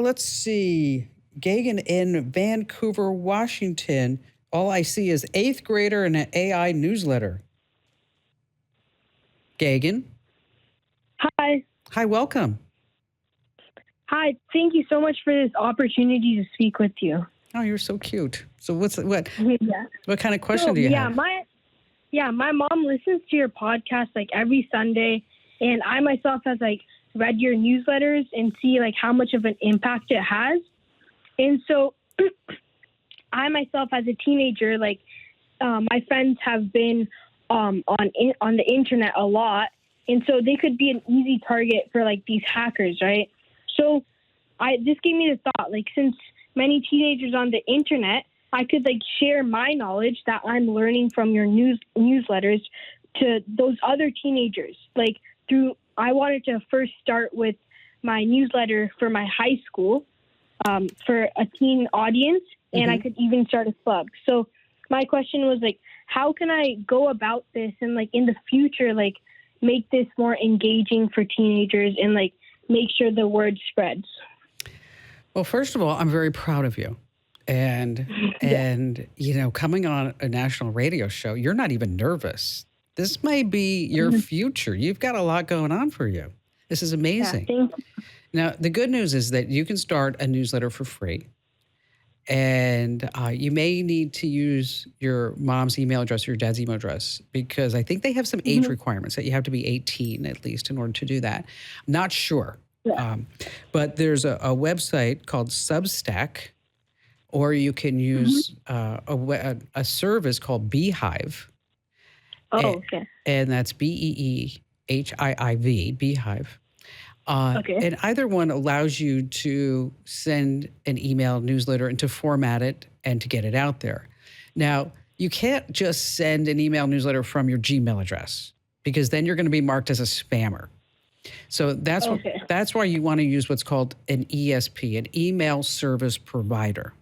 let's see. Gagan in Vancouver, Washington. All I see is 8th grader in an AI newsletter. Gagan. Hi. Hi, welcome. Hi. Thank you so much for this opportunity to speak with you. Oh, you're so cute. So what kind of question So, do you yeah, have? my mom listens to your podcast like every Sunday, and I myself has like read your newsletters and see like how much of an impact it has. And so I myself as a teenager, like my friends have been on the internet a lot, and so they could be an easy target for like these hackers, right? So this gave me the thought, like, since many teenagers on the internet, I could like share my knowledge that I'm learning from your newsletters to those other teenagers. I wanted to first start with my newsletter for my high school for a teen audience, and I could even start a club. So my question was like, how can I go about this and like in the future, like make this more engaging for teenagers and like make sure the word spreads? Well, first of all, I'm very proud of you. And coming on a national radio show, you're not even nervous. This may be your future. You've got a lot going on for you. This is amazing. Yeah, thank you. Now, the good news is that you can start a newsletter for free. And you may need to use your mom's email address or your dad's email address, because I think they have some age requirements that you have to be 18 at least in order to do that. I'm not sure. Yeah. But there's a website called Substack, or you can use a service called Beehive. Okay. And that's BEEHIIV, Beehive. Okay. And either one allows you to send an email newsletter and to format it and to get it out there. Now, you can't just send an email newsletter from your Gmail address, because then you're going to be marked as a spammer. So that's why you want to use what's called an ESP, an email service provider,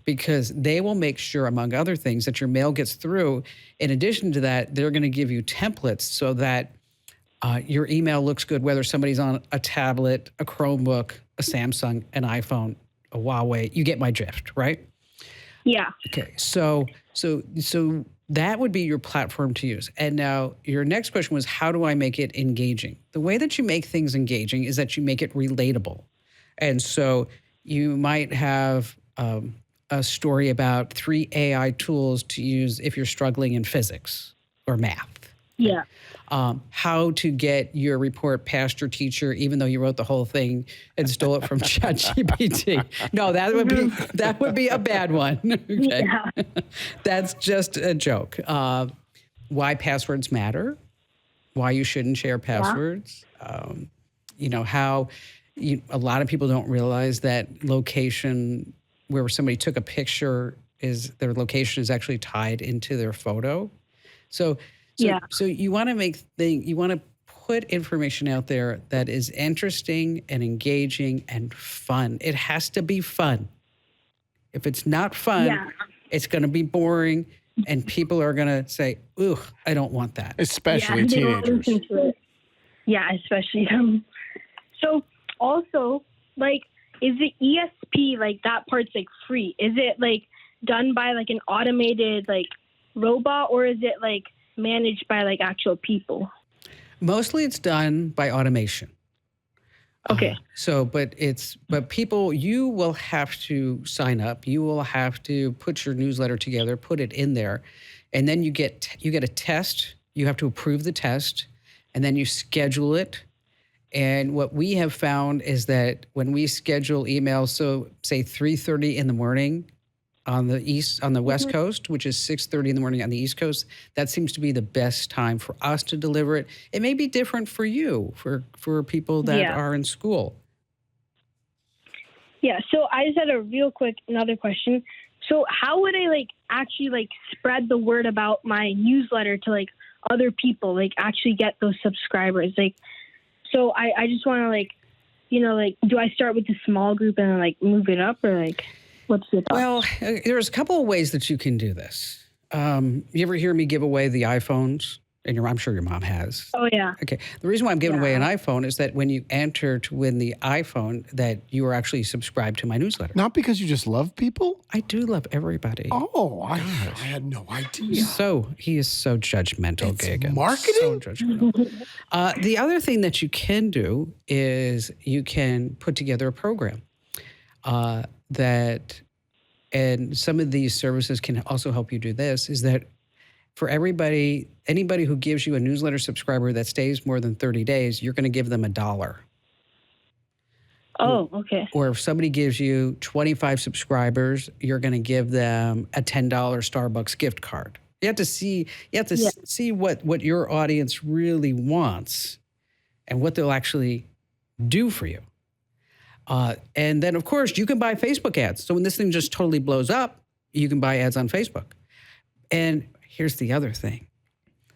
because they will make sure, among other things, that your mail gets through. In addition to that, they're going to give you templates so that your email looks good, whether somebody's on a tablet, a Chromebook, a Samsung, an iPhone, a Huawei. You get my drift, right? Yeah. Okay. So that would be your platform to use. And now your next question was, how do I make it engaging? The way that you make things engaging is that you make it relatable. And so you might have a story about 3 AI tools to use if you're struggling in physics or math. Yeah. How to get your report past your teacher, even though you wrote the whole thing and stole it from ChatGPT. No, that would be a bad one. Okay. Yeah. That's just a joke. Why passwords matter, why you shouldn't share passwords. How a lot of people don't realize that location where somebody took a picture their location is actually tied into their photo. So you want to put information out there that is interesting and engaging and fun. It has to be fun. If it's not fun, it's going to be boring, and people are going to say, "Ooh, I don't want that." Especially teenagers. Yeah, especially them. So also, like, is the ESP, like, that part's like free? Is it like done by like an automated like robot, or is it like managed by like actual people? Mostly it's done by automation. Okay. But people, you will have to sign up. You will have to put your newsletter together, put it in there, and then you get a test. You have to approve the test, and then you schedule it. And what we have found is that when we schedule emails, so say 3:30 in the morning on the West Coast, which is 6:30 in the morning on the East Coast, that seems to be the best time for us to deliver it. It may be different for you, for people that are in school. Yeah, so I just had a real quick another question. So how would I like actually like spread the word about my newsletter to like other people, like actually get those subscribers? Like, so I just want to like, do I start with a small group and then like move it up, or like what's the thought? Well, there's a couple of ways that you can do this. You ever hear me give away the iPhones And I'm sure your mom has. Oh, yeah. Okay. The reason why I'm giving away an Yeah. iPhone is that when you enter to win the iPhone, that you are actually subscribed to my newsletter. Not because you just love people? I do love everybody. Oh, I had no idea. So he is so judgmental, It's Gagan. marketing? So judgmental. The other thing that you can do is you can put together a program and some of these services can also help you do this, is that for anybody who gives you a newsletter subscriber that stays more than 30 days, you're going to give them $1. Oh, okay. Or if somebody gives you 25 subscribers, you're going to give them a $10 Starbucks gift card. You have to see see what your audience really wants and what they'll actually do for you. And then, of course, you can buy Facebook ads. So when this thing just totally blows up, you can buy ads on Facebook. And here's the other thing.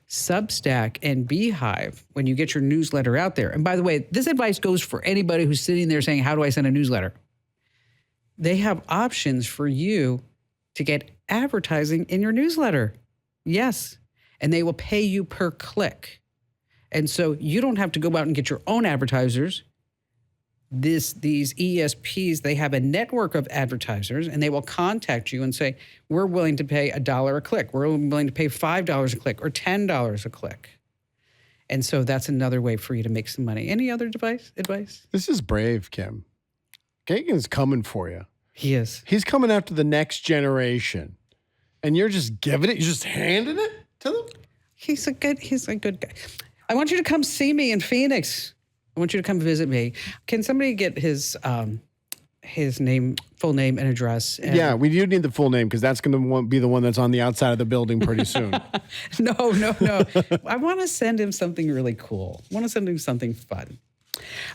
Substack and Beehive, when you get your newsletter out there, and by the way, this advice goes for anybody who's sitting there saying, how do I send a newsletter? They have options for you to get advertising in your newsletter. Yes. And they will pay you per click. And so you don't have to go out and get your own advertisers. These ESPs, they have a network of advertisers, and they will contact you and say, we're willing to pay $1 a click. We're willing to pay $5 a click or $10 a click. And so that's another way for you to make some money. Any other advice? This is brave, Kim. Gagan's coming for you. He is. He's coming after the next generation. And you're just giving it, you're just handing it to them? He's a good guy. I want you to come see me in Phoenix. I want you to come visit me. Can somebody get his name, full name, and address? And Yeah, we do need the full name because that's going to be the one that's on the outside of the building pretty soon. No. I want to send him something really cool. I want to send him something fun.